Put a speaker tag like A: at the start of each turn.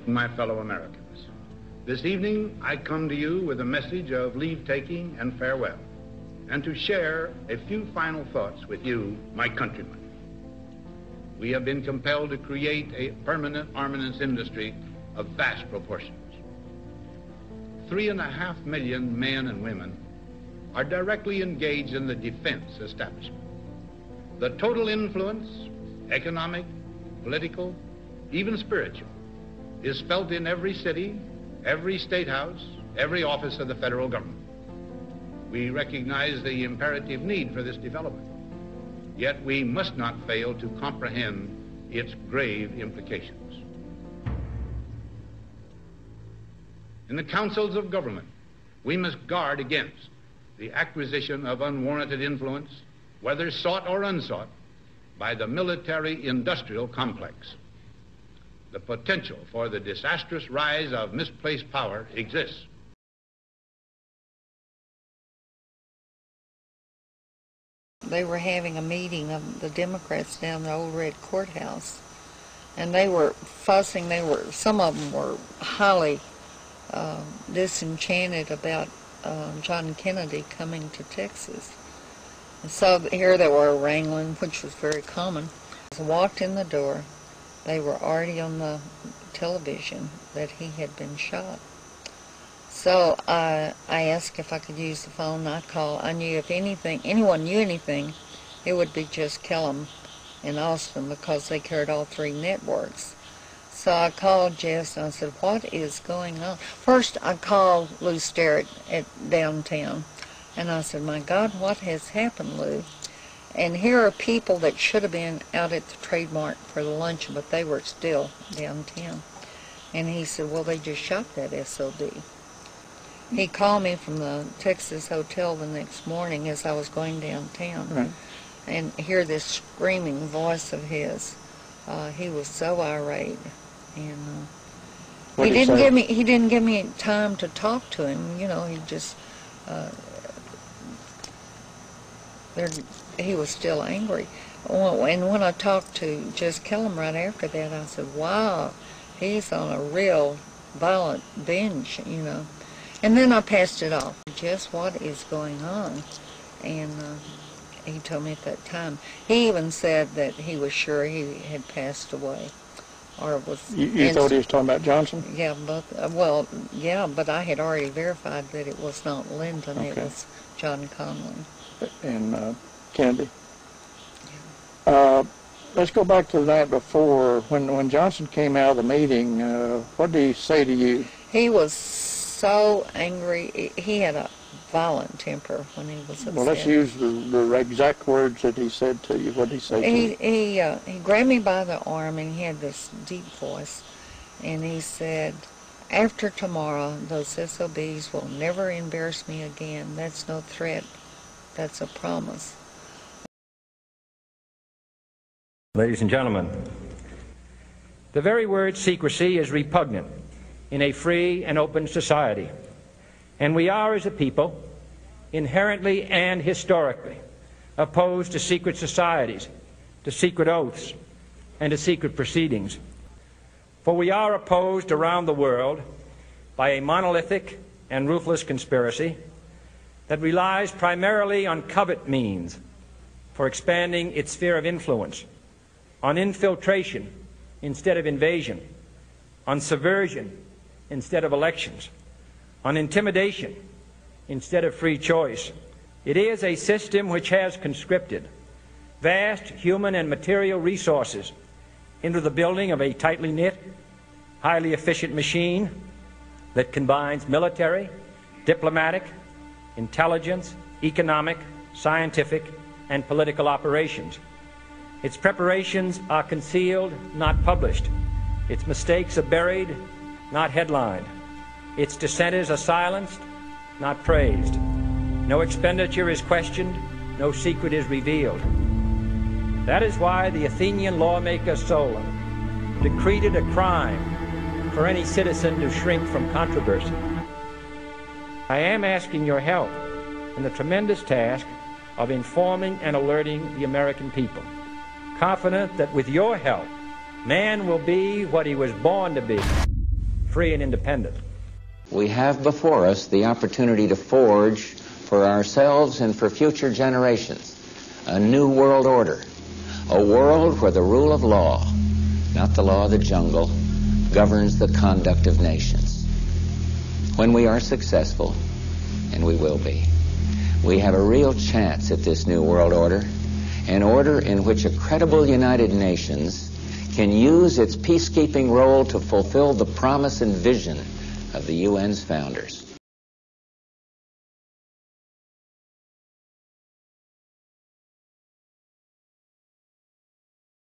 A: My fellow Americans, this evening I come to you with a message of leave-taking and farewell, and to share a few final thoughts with you, my countrymen. We have been compelled to create a permanent armaments industry of vast proportions. 3.5 million men and women are directly engaged in the defense establishment. The total influence, economic, political, even spiritual, is felt in every city, every state house, every office of the federal government. We recognize the imperative need for this development, yet we must not fail to comprehend its grave implications. In the councils of government, we must guard against the acquisition of unwarranted influence, whether sought or unsought, by the military-industrial complex. The potential for the disastrous rise of misplaced power exists.
B: They were having a meeting of the Democrats down the old Red Courthouse, and they were fussing. Some of them were highly disenchanted about John Kennedy coming to Texas. And so here they were wrangling, which was very common. As I walked in the door, they were already on the television that he had been shot. So I asked if I could use the phone. I knew if anyone knew anything, it would be just Kellum in Austin, because they carried all 3 networks. So I called Jess and I said, what is going on? First I called Lou Sterrett at downtown, and I said, my God, what has happened, Lou? And here are people that should have been out at the Trademark for the luncheon, but they were still downtown. And he said, well, they just shot that SOB. He called me from the Texas hotel the next morning as I was going downtown, right, and hear this screaming voice of his. He was so irate, and he didn't give me time to talk to him. You know, he just he was still angry. And when I talked to Jess Kellum right after that, I said, wow, he's on a real violent binge, you know. And then I passed it off. Jess, what is going on? And he told me at that time. He even said that he was sure he had passed away, or was.
C: You thought he was talking about Johnson?
B: Yeah, but but I had already verified that it was not Lyndon. Okay. It was John Conlon.
C: And Kennedy. Yeah. Let's go back to the night before when Johnson came out of the meeting. What did he say to you?
B: He was so angry. He had a violent temper when he was upset.
C: Well, let's use the exact words that he said to you. What did he say to you?
B: He grabbed me by the arm, and he had this deep voice, and he said, after tomorrow, those SOBs will never embarrass me again. That's no threat. That's a promise.
D: Ladies and gentlemen, the very word secrecy is repugnant in a free and open society. And we are, as a people, inherently and historically opposed to secret societies, to secret oaths, and to secret proceedings. For we are opposed around the world by a monolithic and ruthless conspiracy that relies primarily on covert means for expanding its sphere of influence, on infiltration instead of invasion, on subversion instead of elections, on intimidation instead of free choice. It is a system which has conscripted vast human and material resources into the building of a tightly knit, highly efficient machine that combines military, diplomatic, intelligence, economic, scientific, and political operations. Its preparations are concealed, not published. Its mistakes are buried, not headlined. Its dissenters are silenced, not praised. No expenditure is questioned, no secret is revealed. That is why the Athenian lawmaker Solon decreed it a crime for any citizen to shrink from controversy. I am asking your help in the tremendous task of informing and alerting the American people, confident that with your help, man will be what he was born to be, free and independent.
E: We have before us the opportunity to forge for ourselves and for future generations a new world order, a world where the rule of law, not the law of the jungle, governs the conduct of nations. When we are successful, and we will be, we have a real chance at this new world order, an order in which a credible United Nations can use its peacekeeping role to fulfill the promise and vision of the UN's founders.